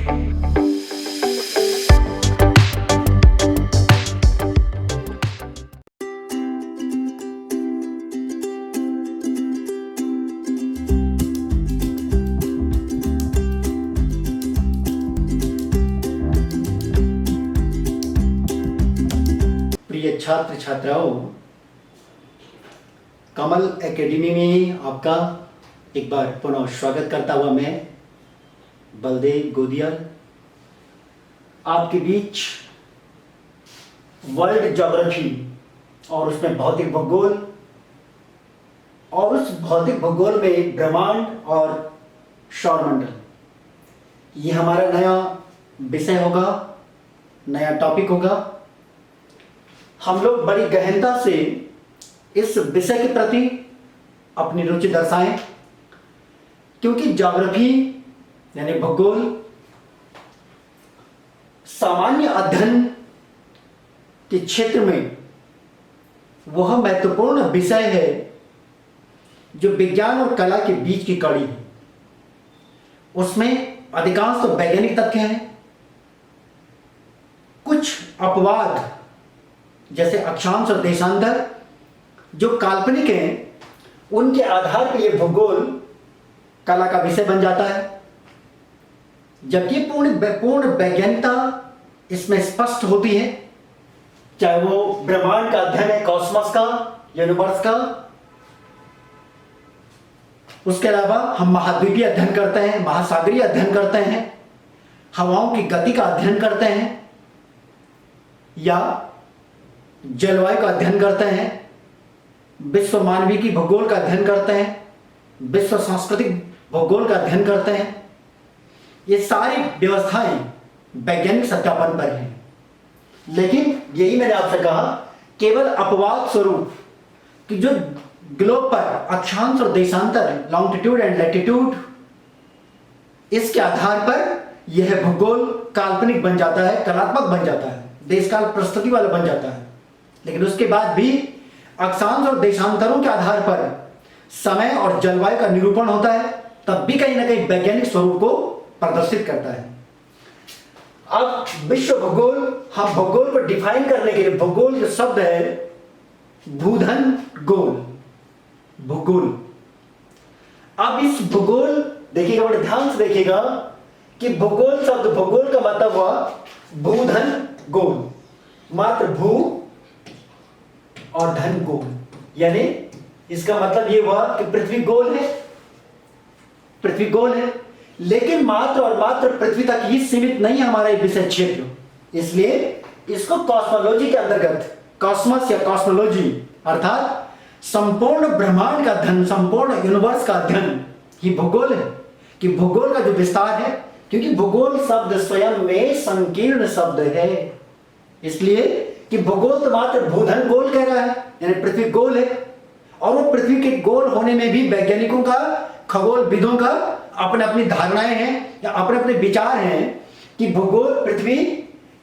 प्रिय छात्र छात्राओं, कमल एकेडमी में आपका एक बार पुनः स्वागत करता हुआ मैं बलदेव गोदियाल आपके बीच वर्ल्ड ज्योग्राफी और उसमें भौतिक भूगोल और उस भौतिक भूगोल में ब्रह्मांड और सौरमंडल ये हमारा नया विषय होगा, नया टॉपिक होगा। हम लोग बड़ी गहनता से इस विषय के प्रति अपनी रुचि दर्शाएं, क्योंकि ज्योग्राफी यानी भूगोल सामान्य अध्ययन के क्षेत्र में वह महत्वपूर्ण विषय है जो विज्ञान और कला के बीच की कड़ी है। उसमें अधिकांश तो वैज्ञानिक तथ्य हैं, कुछ अपवाद जैसे अक्षांश और देशांतर जो काल्पनिक हैं, उनके आधार पर यह भूगोल कला का विषय बन जाता है, जबकि पूर्ण वैज्ञानिकता इसमें स्पष्ट होती है, चाहे वो ब्रह्मांड का अध्ययन है, कॉस्मोस का, यूनिवर्स का। उसके अलावा हम महाद्वीपीय अध्ययन करते हैं, महासागरीय अध्ययन करते हैं, हवाओं की गति का अध्ययन करते हैं या जलवायु का अध्ययन करते हैं, विश्व मानविकी भूगोल का अध्ययन करते हैं, विश्व सांस्कृतिक भूगोल का अध्ययन करते हैं। ये सारी व्यवस्थाएं वैज्ञानिक सत्यापन पर हैं, लेकिन यही मैंने आपसे कहा, केवल अपवाद स्वरूप कि जो ग्लोब पर अक्षांश और देशांतर, लॉन्गिट्यूड एंड लैटिट्यूड, इसके आधार पर यह भूगोल काल्पनिक बन जाता है, कलात्मक बन जाता है, देशकाल प्रस्तुति वाला बन जाता है। लेकिन उसके बाद भी अक्षांश और देशांतरों के आधार पर समय और जलवायु का निरूपण होता है, तब भी कहीं ना कहीं वैज्ञानिक स्वरूप को प्रदर्शित करता है। अब विश्व भूगोल, हम भूगोल को डिफाइन करने के लिए, भूगोल जो शब्द है भूधन गोल, भूगोल। अब इस भूगोल देखिएगा, बड़े ध्यान से देखिएगा कि भूगोल शब्द, भूगोल का मतलब हुआ भूधन गोल, मात्र भू और धन गोल, यानी इसका मतलब यह हुआ कि पृथ्वी गोल है, पृथ्वी गोल है, लेकिन मात्र और मात्र पृथ्वी तक ही सीमित नहीं है हमारा ये विषय क्षेत्र। इसलिए इसको कॉस्मोलॉजी के अंतर्गत, कॉस्मस या कॉस्मोलॉजी अर्थात संपूर्ण ब्रह्मांड का अध्ययन, संपूर्ण यूनिवर्स का अध्ययन ही भूगोल है। कि भूगोल का जो विस्तार है, क्योंकि भूगोल शब्द स्वयं में संकीर्ण शब्द है, इसलिए कि भूगोल तो मात्र भूधन गोल कह रहा है, यानी पृथ्वी गोल है। और वो पृथ्वी के गोल होने में भी वैज्ञानिकों का, खगोलविदों का अपने अपनी धारणाएं हैं या अपने अपने विचार हैं कि भूगोल, पृथ्वी,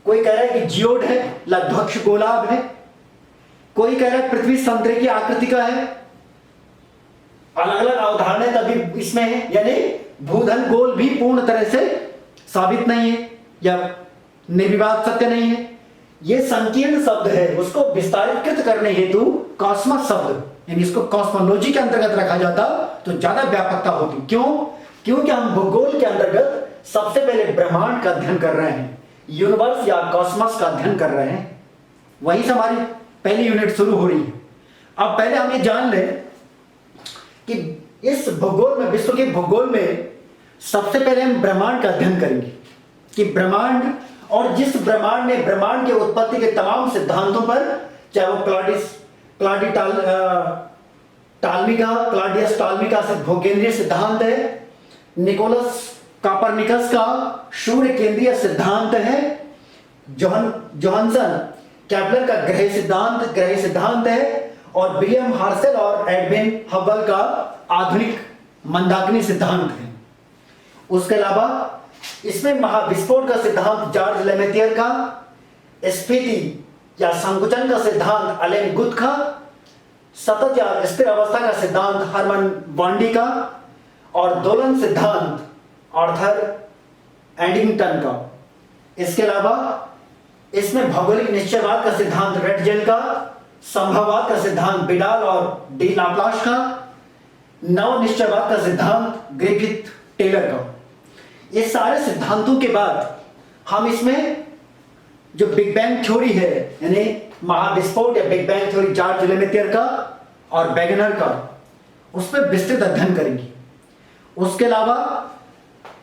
कोई कह रहा है कि जियोड है, लघ्वक्ष गोलाभ है, कोई कह रहा है पृथ्वी संतरे की आकृति का है। अलग अलग अवधारणाएं तभी इसमें है, यानी भूधन गोल भी पूर्ण तरह से साबित नहीं है या निर्विवाद सत्य नहीं है। ये संकीर्ण शब्द है, उसको विस्तारित करने हेतु कॉस्मस शब्द, यानी इसको कॉस्मोलॉजी के अंतर्गत रखा जाता तो ज्यादा व्यापकता होती। क्यों? क्योंकि हम भूगोल के अंतर्गत सबसे पहले ब्रह्मांड का अध्ययन कर रहे हैं, यूनिवर्स या कॉस्मस का अध्ययन कर रहे हैं, वहीं से हमारी पहली यूनिट शुरू हो रही है। अब पहले हम ये जान लें कि इस भूगोल में, विश्व के भूगोल में सबसे पहले हम ब्रह्मांड का अध्ययन करेंगे कि ब्रह्मांड, और जिस ब्रह्मांड ने, ब्रह्मांड के उत्पत्ति के तमाम सिद्धांतों पर, चाहे वो क्लॉडियस टाल्मी का भूकेंद्रीय सिद्धांत है, निकोलस कॉपरनिकस का सूर्य केंद्रीय सिद्धांत है, जोहानसन केपलर का ग्रह सिद्धांत है, और विलियम हार्शल और एडविन हबल का आधुनिक मंदाकिनी सिद्धांत है। उसके अलावा इसमें महाविस्फोट का सिद्धांत जॉर्ज लेमेथियर का, स्फीति या संकुचन का सिद्धांत अलेन गुथ का, सतत या स्थिर अवस्था का सिद्धांत हरमन वांडी का, और दोलन सिद्धांत आर्थर एडिंगटन का। इसके अलावा इसमें भौगोलिक निश्चयवाद का सिद्धांत रेटजेल का, संभववाद का सिद्धांत बिडाल और डी लाप्लास का, नव निश्चयवाद का सिद्धांत ग्रिफिथ टेलर का। ये सारे सिद्धांतों के बाद हम इसमें जो बिग बैंग थ्योरी है, यानी महाविस्फोट या बिग बैंग थ्योरी जॉर्ज लेमेथियर का और वेगनर का, उस पर विस्तृत अध्ययन करेंगे। उसके अलावा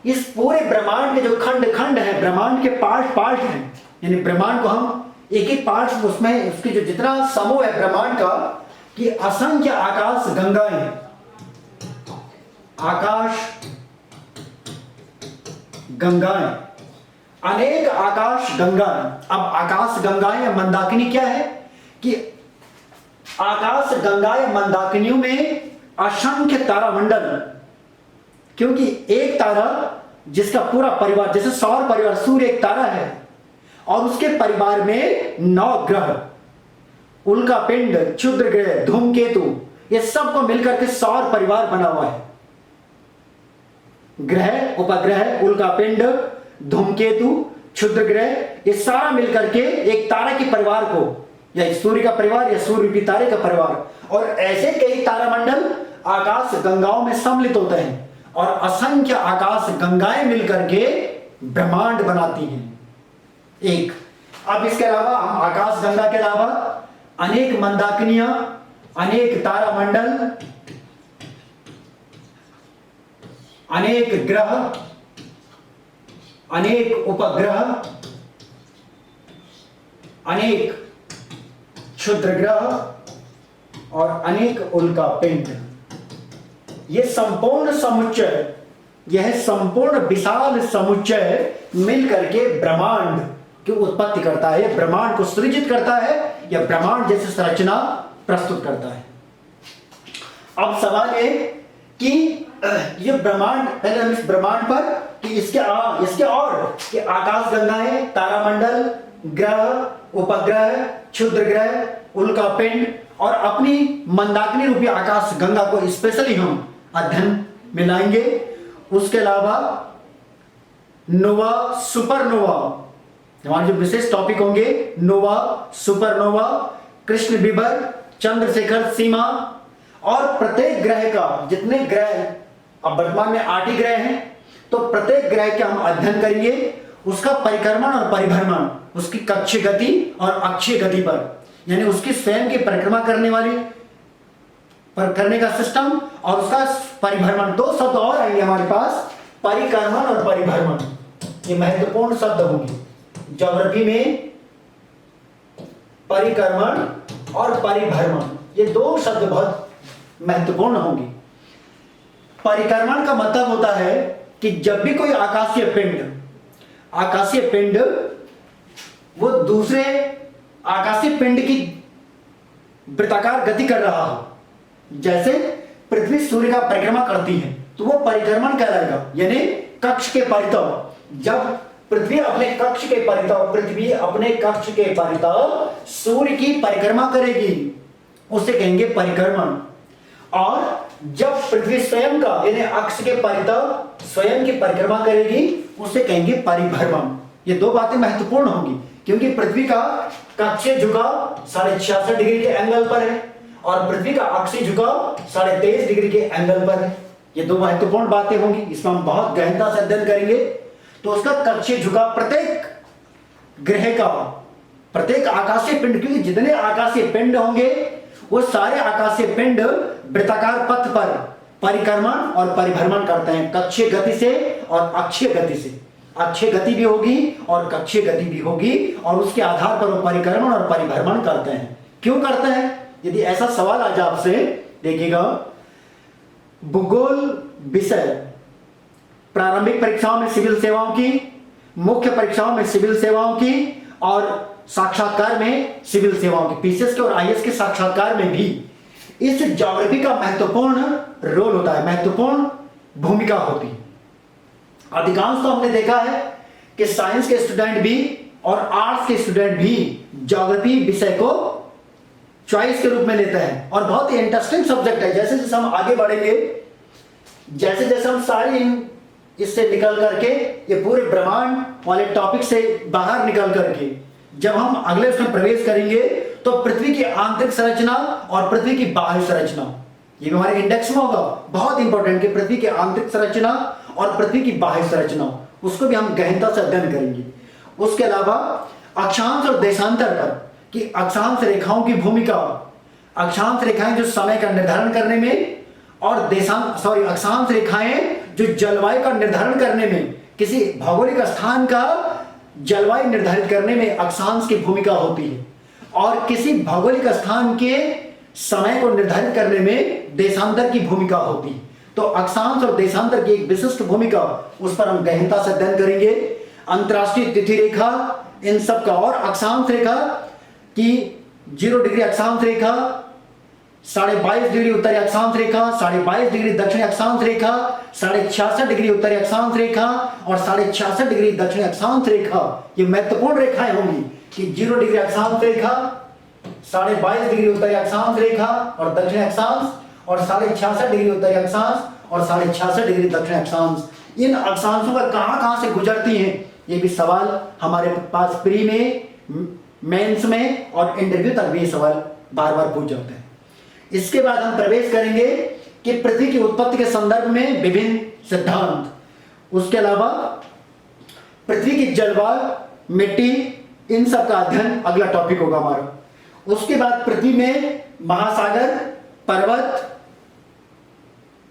इस पूरे ब्रह्मांड के जो खंड खंड है, ब्रह्मांड के पार्ट हैं, यानी ब्रह्मांड को हम एक एक पार्ट, उसमें उसकी जो जितना समूह है ब्रह्मांड का, कि असंख्य आकाश गंगाएं हैं, आकाश गंगाएं, अनेक आकाश गंगाएं। अब आकाश गंगाएं या मंदाकिनी क्या है कि आकाश गंगाएं या मंदाकिनियों में असंख्य तारामंडल, क्योंकि एक तारा जिसका पूरा परिवार, जैसे सौर परिवार, सूर्य एक तारा है और उसके परिवार में 9 ग्रह, उल्का पिंड, क्षुद्र ग्रह, धूमकेतु, ये सबको मिलकर के सौर परिवार बना हुआ है। ग्रह, उपग्रह, उल्का पिंड, धूमकेतु, क्षुद्र ग्रह, ये सारा मिलकर के एक तारा के परिवार को, या सूर्य का परिवार या सूर्य की तारे का परिवार, और ऐसे कई तारामंडल आकाश गंगाओं में सम्मिलित होते हैं और असंख्य आकाश गंगाएं मिलकर के ब्रह्मांड बनाती हैं एक। अब इसके अलावा हम आकाश गंगा के अलावा अनेक मंदाकिनियां, अनेक तारामंडल, अनेक ग्रह, अनेक उपग्रह, अनेक क्षुद्र ग्रह और अनेक उल्का पिंड, ये संपूर्ण समुच्चय, यह संपूर्ण विशाल समुच्चय मिलकर के ब्रह्मांड की उत्पत्ति करता है, ब्रह्मांड को सृजित करता है या ब्रह्मांड जैसी संरचना प्रस्तुत करता है। अब सवाल है कि ये ब्रह्मांड, पहले हम इस ब्रह्मांड पर कि इसके और कि आकाश गंगाएं, तारामंडल, ग्रह, उपग्रह, क्षुद्र ग्रह, उल्का पिंड और अपनी मंदाकिनी रूपी आकाश गंगा को स्पेशली हम अध्ययन में लाएंगे। उसके अलावा नोवा, सुपरनोवा, हमारे जो विशेष टॉपिक होंगे, नोवा, सुपरनोवा, कृष्ण विवर, चंद्रशेखर सीमा, और प्रत्येक ग्रह का, जितने ग्रह अब वर्तमान में 8 ही ग्रह हैं, तो प्रत्येक ग्रह का हम अध्ययन करेंगे, उसका परिक्रमण और परिभ्रमण, उसकी कक्षीय गति और अक्षीय गति पर, यानी उसकी स्वयं की परिक्रमा करने का सिस्टम और उसका परिभ्रमण। 2 शब्द और आएंगे हमारे पास, परिक्रमण और परिभ्रमण, ये महत्वपूर्ण शब्द होंगे ज्योग्राफी में, परिक्रमण और परिभ्रमण, ये 2 शब्द बहुत महत्वपूर्ण होंगे। परिक्रमण का मतलब होता है कि जब भी कोई आकाशीय पिंड वो दूसरे आकाशीय पिंड की वृत्ताकार गति कर रहा हो, जैसे पृथ्वी सूर्य का परिक्रमा करती है, तो वो परिक्रमण कहलाएगा, यानी कक्ष के परितः। जब पृथ्वी अपने कक्ष के परितः सूर्य की परिक्रमा करेगी, उसे कहेंगे परिक्रमण। और जब पृथ्वी स्वयं का, यानी अक्ष के परितः स्वयं की परिक्रमा करेगी, उसे कहेंगे परिभ्रमण। ये 2 बातें महत्वपूर्ण होंगी, क्योंकि पृथ्वी का कक्षीय झुकाव 66.5 डिग्री के एंगल पर है और पृथ्वी का अक्षीय झुकाव 23.5 डिग्री के एंगल पर है। ये 2 महत्वपूर्ण बातें होंगी, इसमें हम बहुत गहनता से अध्ययन करेंगे। तो उसका कक्षीय झुकाव प्रत्येक ग्रह का, प्रत्येक आकाशीय पिंड, क्योंकि जितने आकाशीय पिंड होंगे वो सारे आकाशीय पिंड वृत्ताकार पथ पर परिक्रमण और परिभ्रमण करते हैं, कक्षीय गति से और अक्षीय गति से। अक्षीय गति भी होगी और कक्षीय गति भी होगी, और उसके आधार पर वो परिक्रमण और परिभ्रमण करते हैं। क्यों करते हैं? यदि ऐसा सवाल आज आपसे, देखिएगा, भूगोल विषय प्रारंभिक परीक्षाओं में सिविल सेवाओं की, मुख्य परीक्षाओं में सिविल सेवाओं की, और साक्षात्कार में सिविल सेवाओं की, पीसीएस के और आईएएस के साक्षात्कार में भी इस ज्योग्राफी का महत्वपूर्ण रोल होता है, महत्वपूर्ण भूमिका होती है। अधिकांश तो हमने देखा है कि साइंस के स्टूडेंट भी और आर्ट्स के स्टूडेंट भी ज्योग्राफी विषय को चॉइस के रूप में लेते हैं, और बहुत ही इंटरेस्टिंग सब्जेक्ट है। जैसे जैसे हम आगे बढ़ेंगे, जैसे जैसे हम सारी इससे निकल करके, ये पूरे ब्रह्मांड वाले टॉपिक से बाहर निकल करके जब हम अगले उसमें प्रवेश करेंगे तो पृथ्वी की आंतरिक संरचना और पृथ्वी की बाह्य संरचना, ये भी हमारे इंडेक्स में होगा, बहुत इंपॉर्टेंट, कि पृथ्वी की आंतरिक संरचना और पृथ्वी की बाह्य संरचना, उसको भी हम गहनता से अध्ययन करेंगे। उसके अलावा अक्षांश और देशांतर पर, कि अक्षांश रेखाओं की भूमिका, अक्षांश रेखाएं जो समय का निर्धारण करने में, और अक्षांश रेखाएं जो जलवायु का निर्धारण करने में, किसी भौगोलिक स्थान का जलवायु निर्धारित करने में अक्षांश की भूमिका होती है, और किसी भौगोलिक स्थान के समय को निर्धारित करने में देशांतर की भूमिका होती है। तो अक्षांश और देशांतर की एक विशिष्ट भूमिका, उस पर हम गहनता से अध्ययन करेंगे। अंतरराष्ट्रीय तिथि रेखा, इन सब का, और अक्षांश रेखा की 0 डिग्री अक्षांश रेखा, 22.5 डिग्री उत्तरी अक्षांश रेखा, 22.5 डिग्री दक्षिणी अक्षांश रेखा, 66.5 डिग्री उत्तरी अक्षांश रेखा और 66.5 डिग्री दक्षिणी अक्षांश रेखा, ये महत्वपूर्ण रेखाएं होंगी कि 0 डिग्री अक्षांश रेखा, 22.5 डिग्री उत्तरी अक्षांश रेखा और दक्षिणी अक्षांश, और 66.5 डिग्री उत्तरी अक्षांश और 66.5 डिग्री दक्षिणी अक्षांश। इन अक्षांशों पर कहां से गुजरती हैं, ये भी सवाल हमारे पास प्री में, मेंस में और इंटरव्यू तक भी ये सवाल बार बार पूछ जाते हैं। इसके बाद हम प्रवेश करेंगे कि पृथ्वी की उत्पत्ति के संदर्भ में विभिन्न सिद्धांत, उसके अलावा पृथ्वी की जलवायु, मिट्टी, इन सब का अध्ययन अगला टॉपिक होगा हमारा। उसके बाद पृथ्वी में महासागर, पर्वत,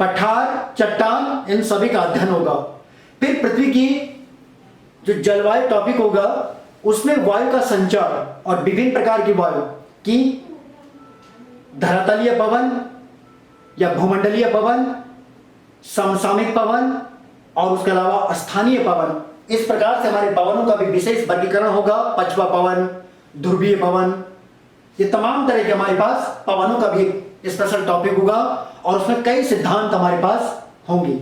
पठार, चट्टान, इन सभी का अध्ययन होगा। फिर पृथ्वी की जो जलवायु टॉपिक होगा, उसमें वायु का संचार और विभिन्न प्रकार की वायु, की धरातलीय पवन या भूमंडलीय पवन, समसामयिक पवन और उसके अलावा स्थानीय पवन, इस प्रकार से हमारे पवनों का भी विशेष वर्गीकरण होगा। पछुआ पवन, ध्रुवीय पवन, ये तमाम तरह के हमारे पास पवनों का भी एक स्पेशल टॉपिक होगा और उसमें कई सिद्धांत हमारे पास होंगे।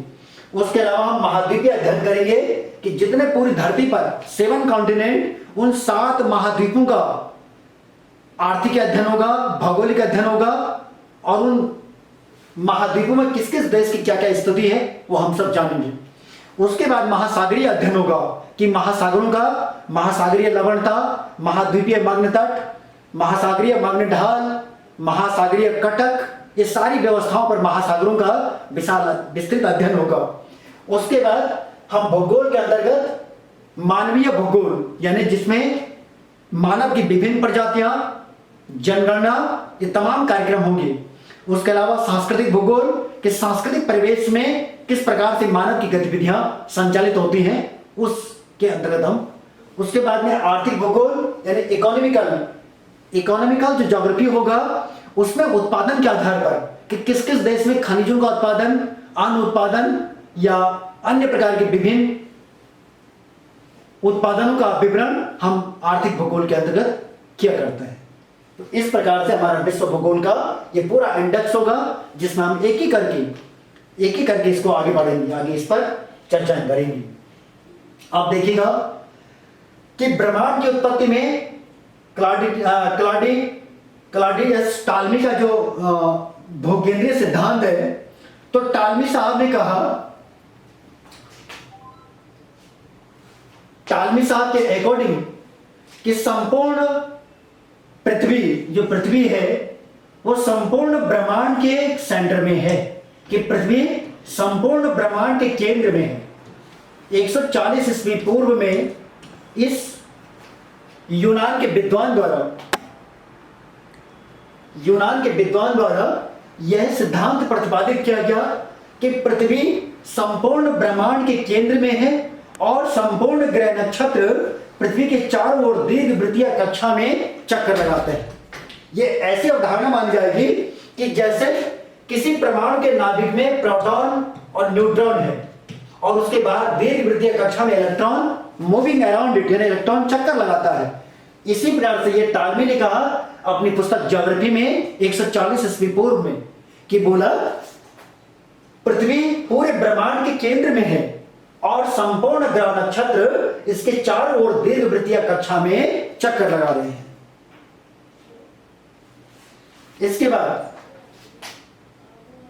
उसके अलावा हम महाद्वीपीय अध्ययन करेंगे कि जितने पूरी धरती पर 7 कॉन्टिनेंट, उन 7 महाद्वीपों का आर्थिक अध्ययन होगा, भौगोलिक अध्ययन होगा, और उन महाद्वीपों में किस किस देश की क्या क्या स्थिति है वो हम सब जानेंगे। उसके बाद महासागरीय अध्ययन होगा कि महासागरों का महासागरीय लवणता, महाद्वीपीय मग्न तट, महासागरीय मग्न ढाल, महासागरीय कटक, ये सारी व्यवस्थाओं पर महासागरों का विशाल विस्तृत अध्ययन होगा। उसके बाद हम भूगोल के अंतर्गत मानवीय भूगोल, यानी जिसमें मानव की विभिन्न प्रजातियां, जनगणना, ये तमाम कार्यक्रम होंगे। उसके अलावा सांस्कृतिक भूगोल, कि सांस्कृतिक परिवेश में किस प्रकार से मानव की गतिविधियां संचालित होती हैं, उसके अंतर्गत हम। उसके बाद में आर्थिक भूगोल यानी इकोनॉमिकल जो ज्योग्राफी होगा, उसमें उत्पादन के आधार पर कि किस किस देश में खनिजों का उत्पादन, अन्न उत्पादन या अन्य प्रकार के विभिन्न उत्पादनों का विवरण हम आर्थिक भूगोल के अंतर्गत किया करते हैं। तो इस प्रकार से हमारा विश्व भूगोल का ये पूरा इंडेक्स होगा, जिसमें हम एक ही करके इसको आगे बढ़ेंगे, आगे इस पर चर्चा करेंगे। आप देखिएगा कि ब्रह्मांड की उत्पत्ति में क्लॉडियस टालमी का जो भूकेंद्रीय सिद्धांत है, तो टालमी साहब ने कहा, टालमी साहब के अकॉर्डिंग कि संपूर्ण पृथ्वी, जो पृथ्वी है वो संपूर्ण ब्रह्मांड के सेंटर में है, कि पृथ्वी संपूर्ण ब्रह्मांड के केंद्र में है। 140 ईस्वी पूर्व में इस यूनान के विद्वान द्वारा यह सिद्धांत प्रतिपादित किया गया कि पृथ्वी संपूर्ण ब्रह्मांड के केंद्र में है और संपूर्ण ग्रह नक्षत्र पृथ्वी के चारों ओर दीर्घवृत्तीय कक्षा में चक्कर लगाते हैं। यह ऐसी अवधारणा मानी जाएगी कि जैसे किसी परमाणु के नाभिक में प्रोटॉन और न्यूट्रॉन है और उसके बाद दीर्घवृत्तीय कक्षा में इलेक्ट्रॉन मूविंग अराउंड इट, यानी इलेक्ट्रॉन चक्कर लगाता है। इसी प्रकार से ये टालमी ने कहा अपनी पुस्तक ज्योग्राफी में 140 ईस्वी पूर्व में, कि बोला पृथ्वी पूरे ब्रह्मांड के केंद्र में है और संपूर्ण ग्रह नक्षत्र इसके चारों ओर दीर्घवृत्तीय कक्षा में चक्कर लगा रहे हैं। इसके बाद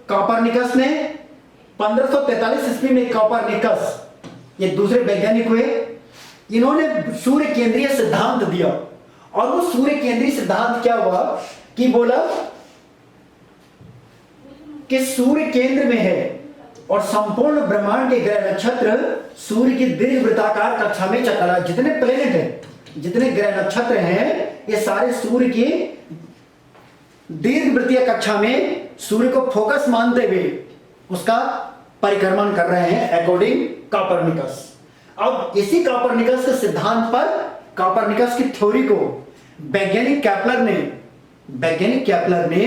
कॉपरनिकस ने 1543 ईस्वी में कोपरनिकस, ये दूसरे वैज्ञानिक हुए, इन्होंने सूर्य केंद्रीय सिद्धांत दिया। और वो सूर्य केंद्रीय सिद्धांत क्या हुआ कि बोला कि सूर्य केंद्र में है और संपूर्ण ब्रह्मांड के ग्रह नक्षत्र सूर्य की दीर्घवृत्ताकार कक्षा में चक्कर, जितने प्लेनेट हैं, जितने ग्रह नक्षत्र हैं, ये सारे सूर्य की दीर्घवृत्तीय कक्षा में सूर्य को फोकस मानते हुए उसका परिक्रमण कर रहे हैं अकॉर्डिंग कोपरनिकस। अब इसी कोपरनिकस के सिद्धांत पर, कोपरनिकस की थ्योरी को वैज्ञानिक केपलर ने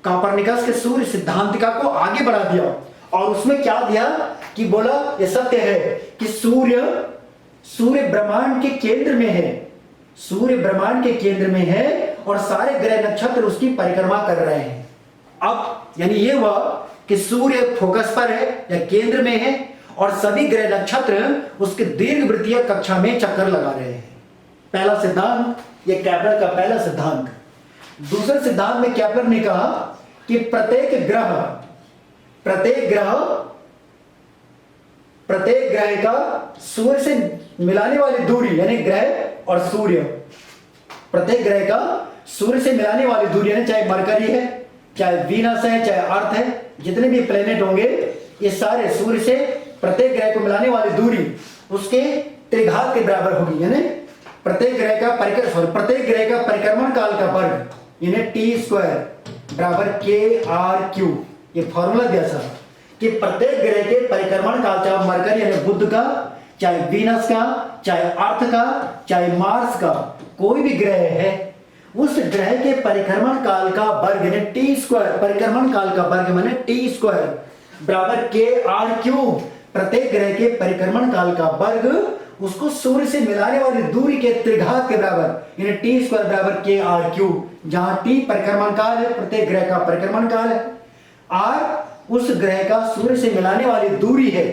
कोपरनिकस के सूर्य सिद्धांतिका को आगे बढ़ा दिया और उसमें क्या दिया कि बोला यह सत्य है कि सूर्य ब्रह्मांड के केंद्र में है, सूर्य ब्रह्मांड के केंद्र में है और सारे ग्रह नक्षत्र उसकी परिक्रमा कर रहे हैं। अब यानी ये हुआ कि सूर्य फोकस पर है या केंद्र में है और सभी ग्रह नक्षत्र उसके दीर्घवृत्तीय कक्षा में चक्कर लगा रहे हैं। पहला सिद्धांत, ये केपलर का पहला सिद्धांत। दूसरे सिद्धांत में केपलर ने कहा कि प्रत्येक ग्रह का सूर्य से मिलाने वाली दूरी, यानी ग्रह और सूर्य, प्रत्येक ग्रह का सूर्य से मिलाने वाली दूरी, यानी चाहे मरकरी है, चाहे वीनस है, चाहे अर्थ है, जितने भी प्लेनेट होंगे ये सारे सूर्य से प्रत्येक ग्रह को मिलाने वाली दूरी उसके त्रिघात के बराबर होगी। यानी प्रत्येक ग्रह का परिक्रमण काल का वर्ग, यानी t² बराबर kr3। ये फॉर्मूला दिया था कि प्रत्येक ग्रह के परिक्रमण काल, चाहे मरकरी यानी बुध का, चाहे वीनस का, चाहे अर्थ का, चाहे मार्स का, कोई भी ग्रह है, उस ग्रह के परिक्रमण काल का वर्ग यानी t², परिक्रमण काल का वर्ग माने t² बराबर kr3। प्रत्येक ग्रह के परिक्रमण काल का वर्ग उसको सूर्य से मिलाने वाली दूरी के त्रिघात के बराबर, यानी t² बराबर kr3, जहां t परिक्रमण काल है, प्रत्येक ग्रह का परिक्रमण काल है, r उस ग्रह का सूर्य से मिलाने वाली दूरी है,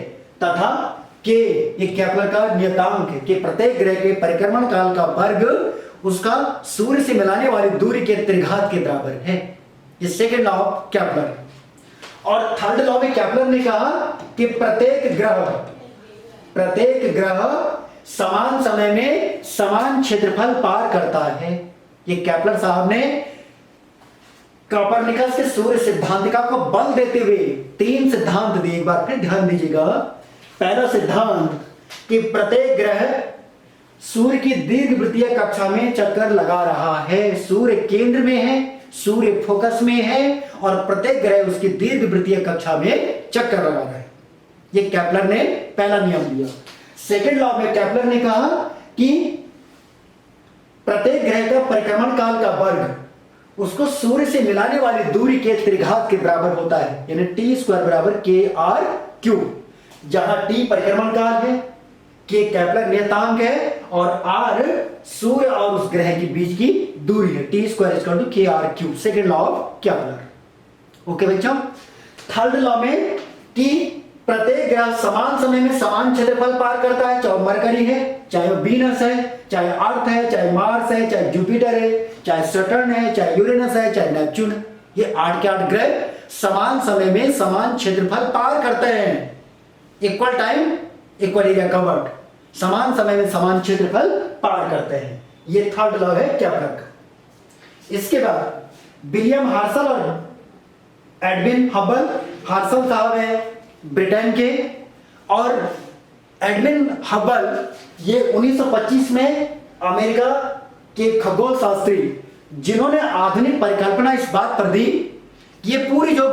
तथा k ये केपलर का नियतांक है कि प्रत्येक ग्रह के परिक्रमण काल का वर्ग उसका सूर्य से मिलाने वाली दूरी के त्रिघात के बराबर है। ये सेकंड लॉ ऑफ केपलर। और थर्ड लॉ में केपलर ने कहा कि प्रत्येक ग्रह समान समय में समान क्षेत्रफल पार करता है। ये केपलर साहब ने कोपरनिकस के सूर्य सिद्धांतिका को बल देते हुए 3 सिद्धांत दिए। एक बार फिर ध्यान दीजिएगा। पहला सिद्धांत कि प्रत्येक ग्रह सूर्य की दीर्घवृत्तीय कक्षा में चक्कर लगा रहा है, सूर्य केंद्र में है, सूर्य फोकस में है और प्रत्येक ग्रह उसकी दीर्घवृत्तीय कक्षा में चक्कर लगा रहा है। ये केपलर ने पहला नियम दिया। सेकंड लॉ में केपलर ने कहा कि प्रत्येक ग्रह का परिक्रमण काल का वर्ग उसको सूर्य से मिलाने वाली दूरी के त्रिघात के बराबर होता है, यानी t² बराबर kr3, जहां t परिक्रमण काल है, k केपलर नियतांक है और r सूर्य और उस ग्रह के बीच की दूरी है, t² kr3। Second law of Kepler. Okay बच्चों। थर्ड लॉ में कि प्रत्येक ग्रह समान समय में समान क्षेत्रफल पार करता है, चाहे मरकरी है, चाहे वीनस है, चाहे अर्थ है, चाहे मार्स है, चाहे जुपिटर है, चाहे सैटर्न है, चाहे यूरेनस है, चाहे नेपच्यून है। ये 8 के 8 ग्रह समान समय में समान क्षेत्रफल पार करते हैं। Equal time equal area covered, समान समय में समान क्षेत्रफल पार करते हैं। ये थर्ड लॉ है केपलर का। इसके बाद विलियम हर्शल और एडविन हबल, हर्शल साहब है ब्रिटेन के और एडविन हबल ये 1925 में अमेरिका के खगोल शास्त्री, जिन्होंने आधुनिक परिकल्पना इस बात पर दी कि ये पूरी जो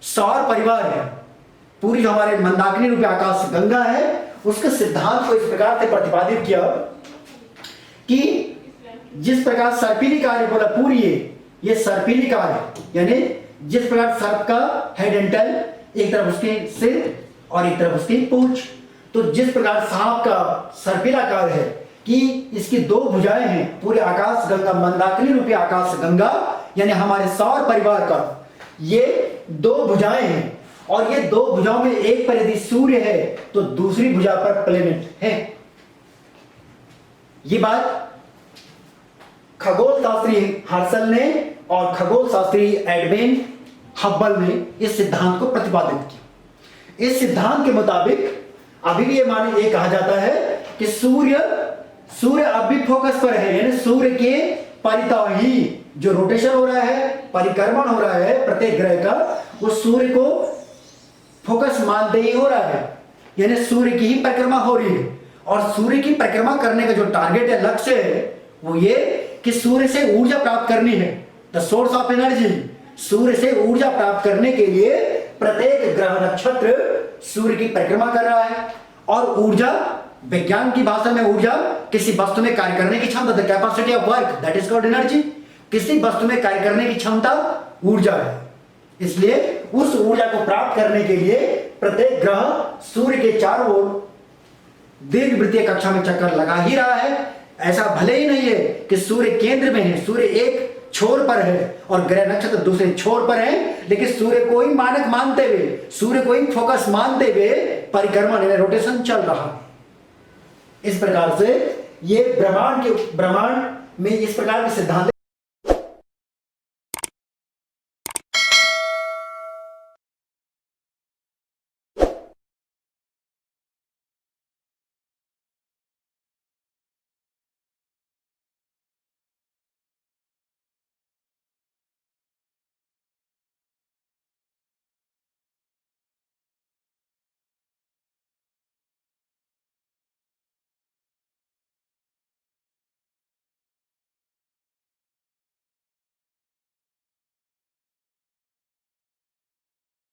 सौर परिवार है, पूरी जो हमारे मंदाकिनी रूपी आकाश गंगा है, उसके सिद्धांत को इस प्रकार से प्रतिपादित किया कि जिस प्रकार सर्पिली कार्य बोला, पूरी ये सर्पिली कार्य, यानी जिस प्रकार सर्प का हेड एंड टेल, एक तरफ उसके सिर और एक तरफ उसकी पूंछ, तो जिस प्रकार सांप का सर्पिलाकार है कि इसकी 2 भुजाएं हैं, पूरे आकाश गंगा, मंदाकिनी रूपी आकाश गंगा यानी हमारे सौर परिवार का ये 2 भुजाएं हैं और ये 2 भुजाओं में एक पर यदि सूर्य है तो दूसरी भुजा पर प्लेनेट है। ये बात खगोल शास्त्री हर्शल ने और खगोल शास्त्री एडविन हब्बल ने इस सिद्धांत को प्रतिपादित किया। इस सिद्धांत के मुताबिक अभी भी ये कहा जाता है कि सूर्य अब भी फोकस पर है, यानी सूर्य के परितः ही जो रोटेशन हो रहा है, परिक्रमण हो रहा है प्रत्येक ग्रह का, वो सूर्य को फोकस मानते ही हो रहा है, यानी सूर्य की ही परिक्रमा हो रही है। और सूर्य की परिक्रमा करने का जो टारगेट है, लक्ष्य है, वो ये कि सूर्य से ऊर्जा प्राप्त करनी है, द सोर्स ऑफ एनर्जी। सूर्य से ऊर्जा प्राप्त करने के लिए प्रत्येक ग्रह नक्षत्र सूर्य की परिक्रमा कर रहा है। और ऊर्जा, विज्ञान की भाषा में ऊर्जा किसी वस्तु में कार्य करने की क्षमता, the capacity of work, that is called energy. किसी वस्तु में कार्य करने की क्षमता ऊर्जा है। इसलिए उस ऊर्जा को प्राप्त करने के लिए प्रत्येक ग्रह सूर्य के चारों ओर दीर्घवृत्तीय कक्षा में चक्कर लगा ही रहा है। ऐसा भले ही नहीं है कि सूर्य केंद्र में है, सूर्य एक छोर पर है और ग्रह नक्षत्र दूसरे छोर पर है, लेकिन सूर्य को ही मानक मानते हुए, सूर्य को ही फोकस मानते हुए परिक्रमण यानी रोटेशन चल रहा है। इस प्रकार से ये ब्रह्मांड में इस प्रकार के सिद्धांत